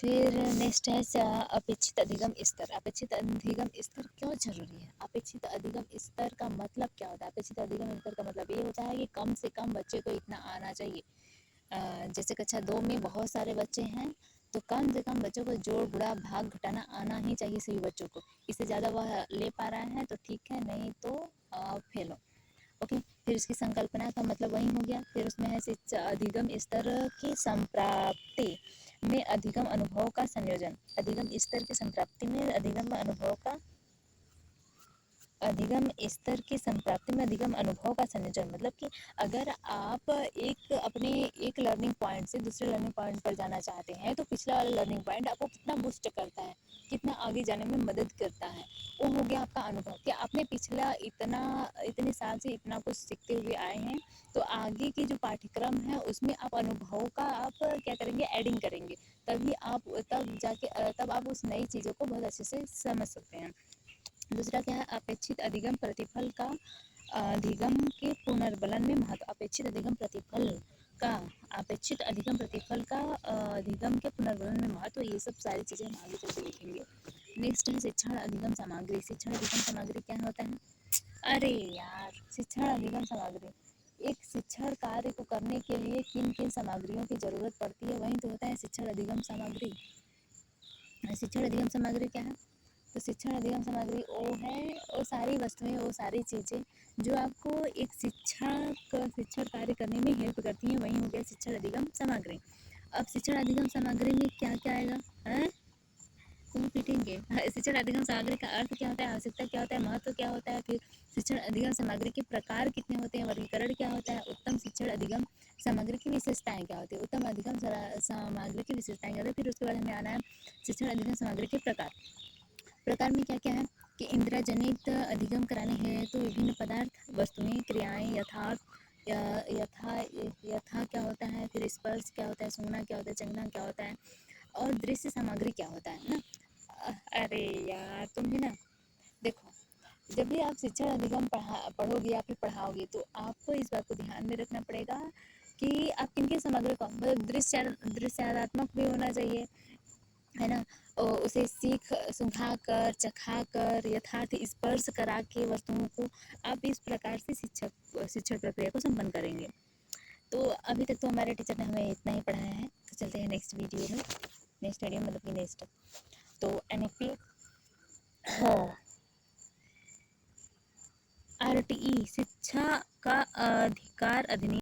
फिर नेक्स्ट है अपेक्षित अधिगम स्तर। अपेक्षित अधिगम स्तर क्यों जरूरी है? अपेक्षित अधिगम स्तर का मतलब क्या होता है? अपेक्षित अधिगम स्तर का मतलब ये होता है कि कम से कम बच्चे को इतना आना चाहिए। जैसे कक्षा 2 में बहुत सारे बच्चे हैं तो कम से कम बच्चों को जोड़ गुणा भाग घटाना आना ही चाहिए सभी बच्चों को। इससे ज़्यादा वह ले पा रहा है तो ठीक है, नहीं तो फेल हो। ओके, फिर इसकी संकल्पना का मतलब वही हो गया। फिर उसमें है शिक्षा अधिगम स्तर की संप्राप्ति में अधिगम अनुभव का संयोजन। अधिगम स्तर की संप्राप्ति में अधिगम स्तर की संप्राप्ति में अधिगम अनुभव का संयोजन, मतलब कि अगर आप अपने एक लर्निंग पॉइंट से दूसरे लर्निंग पॉइंट पर जाना चाहते हैं तो पिछला वाला लर्निंग पॉइंट आपको कितना बूस्ट करता है, कितना आगे जाने में मदद करता है, वो हो गया आपका अनुभव। कि आपने पिछला इतने साल से इतना कुछ सीखते हुए आए हैं तो आगे की जो पाठ्यक्रम है उसमें आप अनुभव का आप क्या करेंगे, एडिंग करेंगे, तब आप उस नई चीज़ों को बहुत अच्छे से समझ सकते हैं। दूसरा क्या है, अपेक्षित अधिगम प्रतिफल का अधिगम के पुनर्बलन में महत्व। अपेक्षित अधिगम प्रतिफल का अधिगम के पुनर्बलन में महत्व, ये सब सारी चीज़ें हम आगे चल के लिखेंगे। नेक्स्ट है शिक्षण अधिगम सामग्री। शिक्षण अधिगम सामग्री क्या होता है? अरे यार, शिक्षण अधिगम सामग्री, एक शिक्षण कार्य को करने के लिए किन किन सामग्रियों की जरूरत पड़ती है, वही तो होता है शिक्षण अधिगम सामग्री। शिक्षण अधिगम सामग्री क्या है? तो शिक्षण अधिगम सामग्री वो सारी वस्तुएं, वो सारी चीज़ें जो आपको एक शिक्षण कार्य करने में हेल्प करती हैं, वही हो गया शिक्षण अधिगम सामग्री। अब शिक्षण अधिगम सामग्री में क्या क्या आएगा? तुम पीटेंगे। शिक्षण अधिगम सामग्री का अर्थ क्या होता है, आवश्यकता क्या होता है, महत्व क्या होता है, फिर शिक्षण अधिगम सामग्री के प्रकार कितने होते हैं, वर्गीकरण क्या होता है, उत्तम शिक्षण अधिगम सामग्री की विशेषताएं क्या होती है, उत्तम अधिगम सामग्री की विशेषताएं क्या होती है। फिर उसके बाद हमें आना है शिक्षण अधिगम सामग्री के प्रकार में क्या क्या है कि इंद्रजनित अधिगम कराने हैं तो विभिन्न पदार्थ, वस्तुएं, क्रियाएं, यथा क्या होता है, फिर स्पर्श क्या होता है, सूंघना क्या होता है, चखना क्या होता है, और दृश्य सामग्री क्या होता है ना। अरे यार, तुम भी ना, देखो, जब भी आप शिक्षण अधिगम पढ़ोगे या फिर पढ़ाओगे तो आपको इस बात को ध्यान में रखना पड़ेगा कि आप किन किन सामग्री को, मतलब दृश्यात्मक भी होना चाहिए, है ना, और उसे सुंघा कर, चखा कर, यथार्थ स्पर्श करा के वस्तुओं को आप इस प्रकार से शिक्षण प्रक्रिया को संपन्न करेंगे। तो अभी तक तो हमारे टीचर ने हमें इतना ही पढ़ाया है, तो चलते हैं नेक्स्ट वीडियो मतलब कि नेक्स्ट। तो NFP RTE शिक्षा का अधिकार अधिनियम